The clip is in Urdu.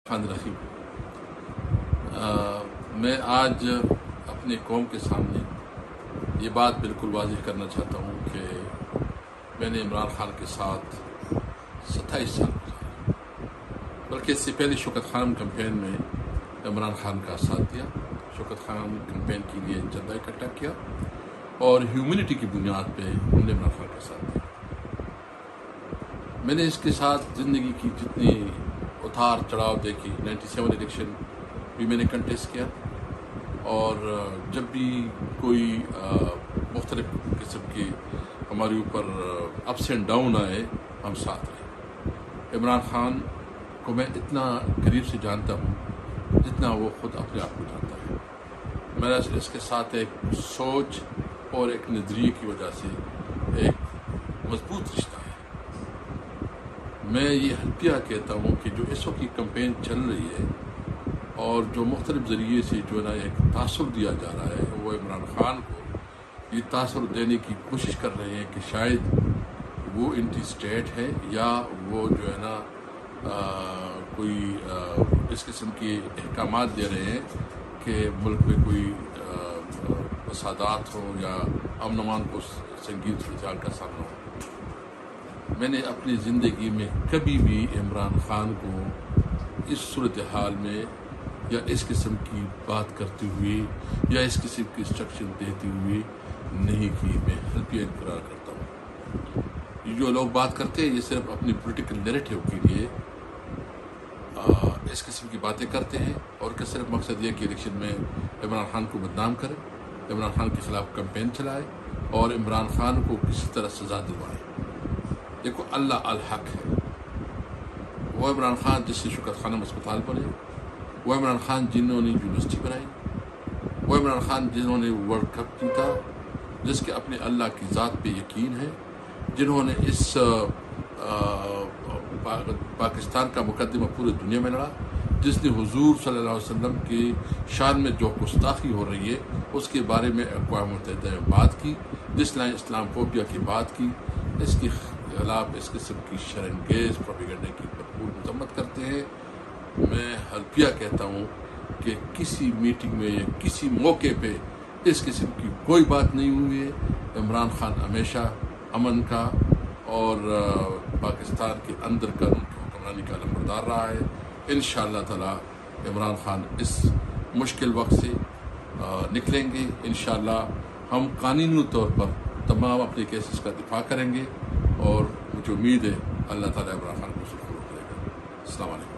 الرحمن الرحیم۔ میں آج اپنی قوم کے سامنے یہ بات بالکل واضح کرنا چاہتا ہوں کہ میں نے عمران خان کے ساتھ 27 سال گزارے، بلکہ اس سے پہلے شوکت خان کمپین میں عمران خان کا ساتھ دیا، شوکت خان کمپین کے لیے چندہ اکٹھا کیا اور ہیومینٹی کی بنیاد پہ ہم نے عمران خان کا ساتھ دیا۔ میں نے اس کے ساتھ زندگی کی جتنی اتار چڑھاؤ دیکھی، 97 الیکشن بھی میں نے کنٹیسٹ کیا، اور جب بھی کوئی مختلف قسم کی ہمارے اوپر اپس اینڈ ڈاؤن آئے ہم ساتھ رہے۔ عمران خان کو میں اتنا قریب سے جانتا ہوں جتنا وہ خود اپنے آپ کو جانتا ہے۔ میرا اس کے ساتھ ایک سوچ اور ایک نظریے کی وجہ سے ایک مضبوط رشتہ ہے۔ میں یہ حلفیہ کہتا ہوں کہ جو اس وقت کی کمپین چل رہی ہے اور جو مختلف ذریعے سے جو نا ایک تاثر دیا جا رہا ہے، وہ عمران خان کو یہ تاثر دینے کی کوشش کر رہے ہیں کہ شاید وہ اینٹی اسٹیٹ ہے یا وہ جو ہے نا کوئی اس قسم کے احکامات دے رہے ہیں کہ ملک میں کوئی فسادات ہو یا امن و امان کو سنگین صورتحال کا سامنا ہو۔ میں نے اپنی زندگی میں کبھی بھی عمران خان کو اس صورتحال میں یا اس قسم کی بات کرتے ہوئے یا اس قسم کی انسٹرکشن دیتے ہوئے نہیں کی۔ میں حلفیہ اقرار کرتا ہوں، یہ جو لوگ بات کرتے ہیں یہ صرف اپنی پولیٹیکل نیریٹو کے لیے اس قسم کی باتیں کرتے ہیں، اور کہ صرف مقصد یہ کہ الیکشن میں عمران خان کو بدنام کرے، عمران خان کے خلاف کمپین چلائے اور عمران خان کو کسی طرح سزا دلوائے۔ دیکھو، اللہ الحق ہے۔ وہ عمران خان جس سے شوکت خانم اسپتال بنے، وہ عمران خان جنہوں نے یونیورسٹی بنائی، وہ عمران خان جنہوں نے ورلڈ کپ جیتا، جس کے اپنے اللہ کی ذات پہ یقین ہے، جنہوں نے اس پاکستان کا مقدمہ پورے دنیا میں لڑا، جس نے حضور صلی اللہ علیہ وسلم کی شان میں جو گستاخی ہو رہی ہے اس کے بارے میں اقوام متحدہ میں بات کی، جس نے اسلام فوبیا کی بات کی، اس کے خلاف اس قسم کی شرانگیز پروپیگنڈے کی بھرپور مذمت کرتے ہیں۔ میں حلفیہ کہتا ہوں کہ کسی میٹنگ میں یا کسی موقع پہ اس قسم کی کوئی بات نہیں ہوئی ہے۔ عمران خان ہمیشہ امن کا اور پاکستان کے اندر قانون کی حکمرانی کا علمبردار رہا ہے۔ انشاءاللہ تعالی عمران خان اس مشکل وقت سے نکلیں گے۔ انشاءاللہ ہم قانونی طور پر تمام اپنے کیسز کا دفاع کریں گے، اور مجھے امید ہے اللہ تعالیٰ عمران خان کو سرخرو کرے گا۔ السلام علیکم۔